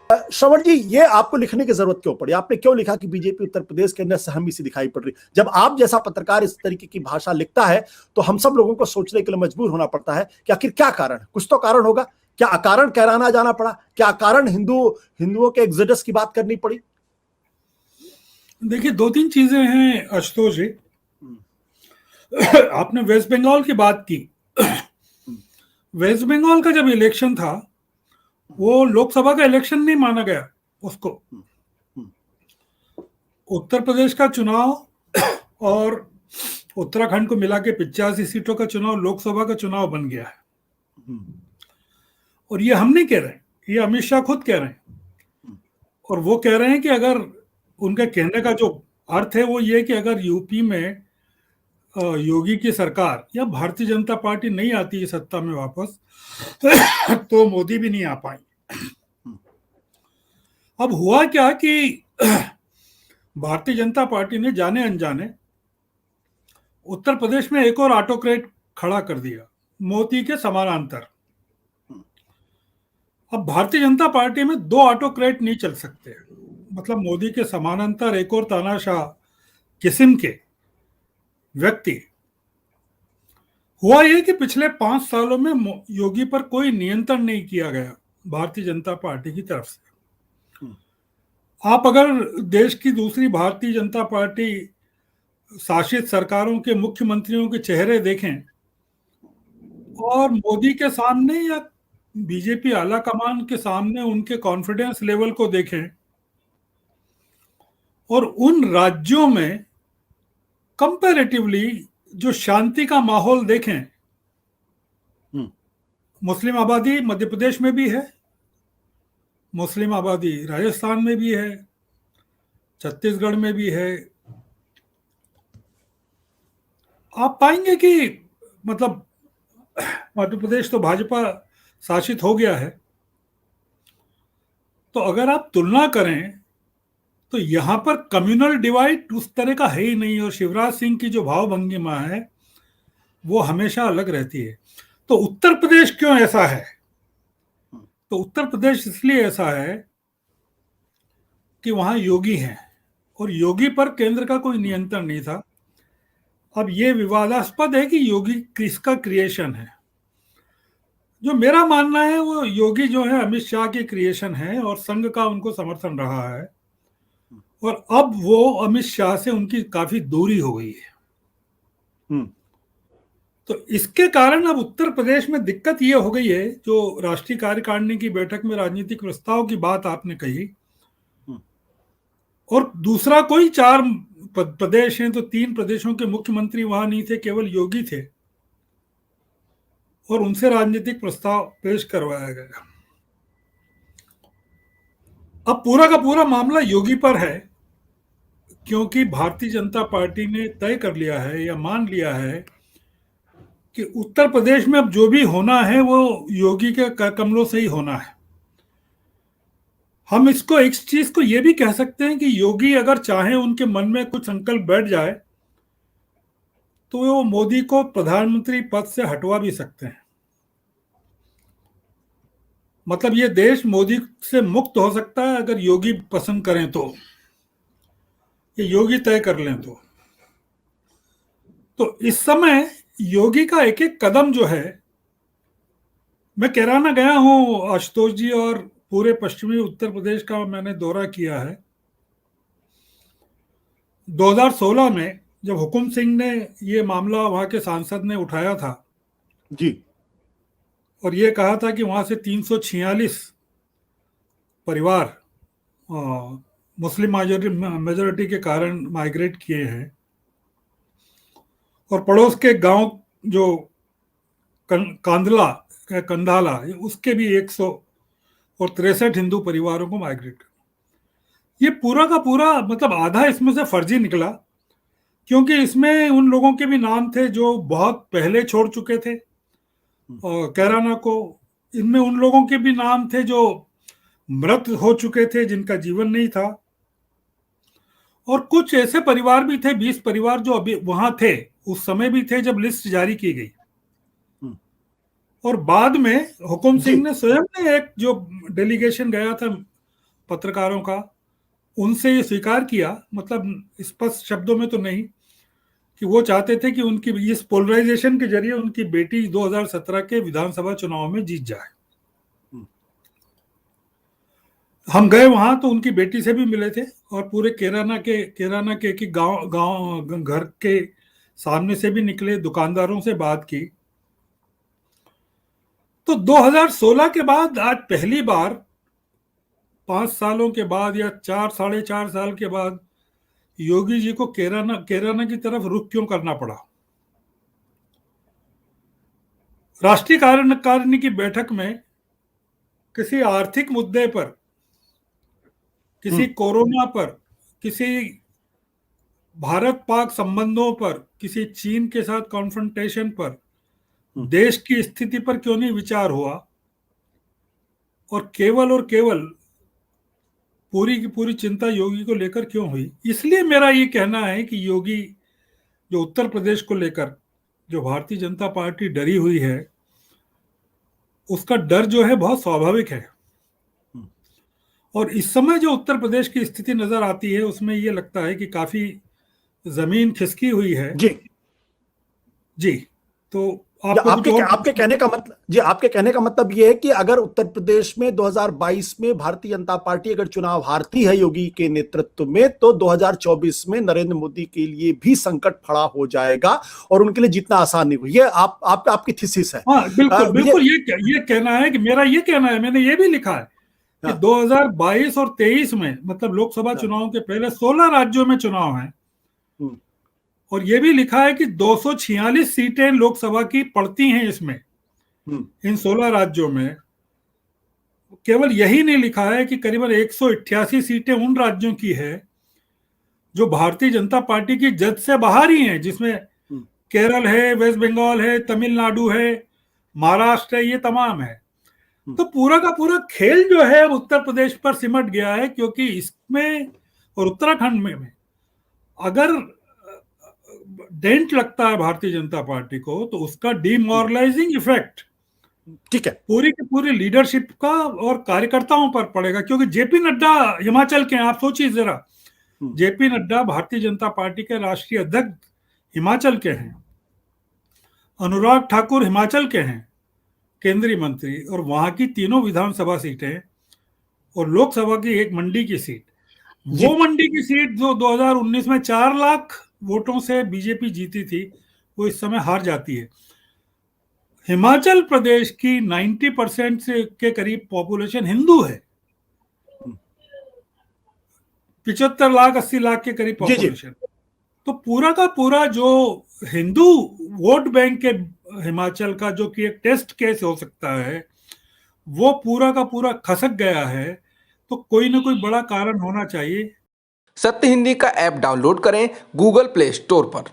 श्रवण जी, ये आपको लिखने की जरूरत क्यों पड़ी? आपने क्यों लिखा कि बीजेपी उत्तर प्रदेश के अंदर सहमी सी दिखाई पड़ रही? जब आप जैसा पत्रकार इस तरीके की भाषा लिखता है तो हम सब लोगों को सोचने के लिए मजबूर होना पड़ता है कि आखिर क्या कारण, कुछ तो कारण होगा। क्या अकारण कैराना जाना पड़ा? क्या अकारण हिंदुओं के एक्सोडस की बात करनी पड़ी? देखिए, दो तीन चीजें हैं आशुतोष जी। आपने वेस्ट बंगाल की बात की। वेस्ट बंगाल का जब इलेक्शन था, वो लोकसभा का इलेक्शन नहीं माना गया उसको। उत्तर प्रदेश का चुनाव और उत्तराखंड को मिला के 85 सीटों का चुनाव लोकसभा का चुनाव बन गया है। और ये हम नहीं कह रहे हैं, ये अमित शाह खुद कह रहे हैं। और वो कह रहे हैं कि अगर उनके कहने का जो अर्थ है वो ये कि अगर यूपी में योगी की सरकार या भारतीय जनता पार्टी नहीं आती है सत्ता में वापस, तो मोदी भी नहीं आ पाए। अब हुआ क्या कि भारतीय जनता पार्टी ने जाने अनजाने उत्तर प्रदेश में एक और ऑटोक्रेट खड़ा कर दिया, मोदी के समानांतर। अब भारतीय जनता पार्टी में दो ऑटोक्रेट नहीं चल सकते, मतलब मोदी के समानांतर एक और तानाशाह किस्म के व्यक्ति। हुआ यह कि पिछले 5 सालों में योगी पर कोई नियंत्रण नहीं किया गया भारतीय जनता पार्टी की तरफ से। आप अगर देश की दूसरी भारतीय जनता पार्टी शासित सरकारों के मुख्यमंत्रियों के चेहरे देखें और मोदी के सामने या बीजेपी आला कमान के सामने उनके कॉन्फिडेंस लेवल को देखें और उन राज्यों में कंपैरेटिवली जो शांति का माहौल देखें, मुस्लिम आबादी मध्य प्रदेश में भी है, मुस्लिम आबादी राजस्थान में भी है, छत्तीसगढ़ में भी है। आप पाएंगे कि मतलब मध्य प्रदेश तो भाजपा शासित हो गया है। तो अगर आप तुलना करें तो यहां पर कम्युनल डिवाइड उस तरह का है ही नहीं, और शिवराज सिंह की जो भावभंगिमा है वो हमेशा अलग रहती है। तो उत्तर प्रदेश क्यों ऐसा है? तो उत्तर प्रदेश इसलिए ऐसा है कि वहां योगी हैं और योगी पर केंद्र का कोई नियंत्रण नहीं था। अब ये विवादास्पद है कि योगी किसका क्रिएशन है। जो मेरा मानना है वो योगी जो है अमित शाह की क्रिएशन है और संघ का उनको समर्थन रहा है, और अब वो अमित शाह से उनकी काफी दूरी हो गई है। तो इसके कारण अब उत्तर प्रदेश में दिक्कत ये हो गई है, जो राष्ट्रीय कार्यकारिणी की बैठक में राजनीतिक प्रस्ताव की बात आपने कही, और दूसरा कोई 4 प्रदेश हैं तो 3 प्रदेशों के मुख्यमंत्री वहां नहीं थे, केवल योगी थे, और उनसे राजनीतिक प्रस्ताव पेश करवाया गया। अब पूरा का पूरा मामला योगी पर है, क्योंकि भारतीय जनता पार्टी ने तय कर लिया है या मान लिया है कि उत्तर प्रदेश में अब जो भी होना है वो योगी के कमलों से ही होना है। हम इसको एक चीज को ये भी कह सकते हैं कि योगी अगर चाहे, उनके मन में कुछ संकल्प बैठ जाए, तो वो मोदी को प्रधानमंत्री पद से हटवा भी सकते हैं। मतलब ये देश मोदी से मुक्त हो सकता है अगर योगी पसंद करें तो, ये योगी तय कर लें तो इस समय योगी का एक एक कदम जो है, मैं कैराना गया हूं आशुतोष जी, और पूरे पश्चिमी उत्तर प्रदेश का मैंने दौरा किया है। 2016 में जब हुकुम सिंह ने ये मामला वहां के सांसद ने उठाया था जी, और ये कहा था कि वहां से 346 परिवार मुस्लिम मेजोरिटी के कारण माइग्रेट किए हैं, और पड़ोस के गांव जो कंधाला उसके भी 163 हिंदू परिवारों को माइग्रेट। ये पूरा का पूरा मतलब आधा इसमें से फर्जी निकला, क्योंकि इसमें उन लोगों के भी नाम थे जो बहुत पहले छोड़ चुके थे और कैराना को। इनमें उन लोगों के भी नाम थे जो मृत हो चुके थे, जिनका जीवन नहीं था, और कुछ ऐसे परिवार भी थे, 20 परिवार जो अभी वहां थे, उस समय भी थे जब लिस्ट जारी की गई। और बाद में हुकुम सिंह ने स्वयं ने एक जो डेलीगेशन गया था पत्रकारों का, उनसे ये स्वीकार किया, मतलब स्पष्ट शब्दों में तो नहीं, कि वो चाहते थे कि उनकी इस पोलराइजेशन के जरिए उनकी बेटी 2017 के विधानसभा चुनाव में जीत जाए। हम गए वहां तो उनकी बेटी से भी मिले थे और पूरे केराना के एक गांव घर के सामने से भी निकले, दुकानदारों से बात की। तो 2016 के बाद आज पहली बार 5 सालों के बाद या 4 साढ़े 4 साल के बाद योगी जी को केराना की तरफ रुख क्यों करना पड़ा। राष्ट्रीय कार्यकारिणी की बैठक में किसी आर्थिक मुद्दे पर, किसी कोरोना पर, किसी भारत पाक संबंधों पर, किसी चीन के साथ कॉन्फ्रंटेशन पर, देश की स्थिति पर क्यों नहीं विचार हुआ, और केवल पूरी की पूरी चिंता योगी को लेकर क्यों हुई। इसलिए मेरा ये कहना है कि योगी जो उत्तर प्रदेश को लेकर जो भारतीय जनता पार्टी डरी हुई है, उसका डर जो है बहुत स्वाभाविक है। और इस समय जो उत्तर प्रदेश की स्थिति नजर आती है उसमें ये लगता है कि काफी जमीन खिसकी हुई है। जी तो आपके कहने का मतलब ये है कि अगर उत्तर प्रदेश में 2022 में भारतीय जनता पार्टी अगर चुनाव हारती है योगी के नेतृत्व में, तो 2024 में नरेंद्र मोदी के लिए भी संकट खड़ा हो जाएगा और उनके लिए जीतना आसान नहीं हुआ। ये आपकी थीसिस है। हाँ, बिल्कुल ये कहना है कि मेरा ये कहना है, मैंने ये भी लिखा है कि 2022 और 23 में, मतलब लोकसभा चुनाव के पहले 16 राज्यों में चुनाव है, और ये भी लिखा है कि 246 सीटें लोकसभा की पड़ती हैं इसमें, इन 16 राज्यों में। केवल यही नहीं लिखा है कि करीबन 188 सीटें उन राज्यों की है जो भारतीय जनता पार्टी की जद से बाहर ही हैं, जिसमें केरल है, वेस्ट बंगाल है, तमिलनाडु है, महाराष्ट्र है, ये तमाम है। तो पूरा का पूरा खेल जो है उत्तर प्रदेश पर सिमट गया है, क्योंकि इसमें और उत्तराखंड में अगर डेंट लगता है भारतीय जनता पार्टी को, तो उसका डीमोरलाइजिंग इफेक्ट ठीक है पूरी की पूरी लीडरशिप का और कार्यकर्ताओं पर पड़ेगा। क्योंकि जेपी नड्डा हिमाचल के हैं, आप सोचिए जरा, जेपी नड्डा भारतीय जनता पार्टी के राष्ट्रीय अध्यक्ष हिमाचल के हैं, अनुराग ठाकुर हिमाचल के हैं केंद्रीय मंत्री, और वहां की तीनों विधानसभा सीटें और लोकसभा की एक मंडी की सीट, वो मंडी की सीट जो 2019 में 4 लाख वोटों से बीजेपी जीती थी, वो इस समय हार जाती है। हिमाचल प्रदेश की 90% से के करीब पॉपुलेशन हिंदू है, 75 लाख 80 लाख के करीब पॉपुलेशन। तो पूरा का पूरा जो हिंदू वोट बैंक के हिमाचल का, जो कि एक टेस्ट केस हो सकता है, वो पूरा का पूरा खसक गया है। तो कोई ना कोई बड़ा कारण होना चाहिए। सत्य हिंदी का ऐप डाउनलोड करें गूगल प्ले स्टोर पर।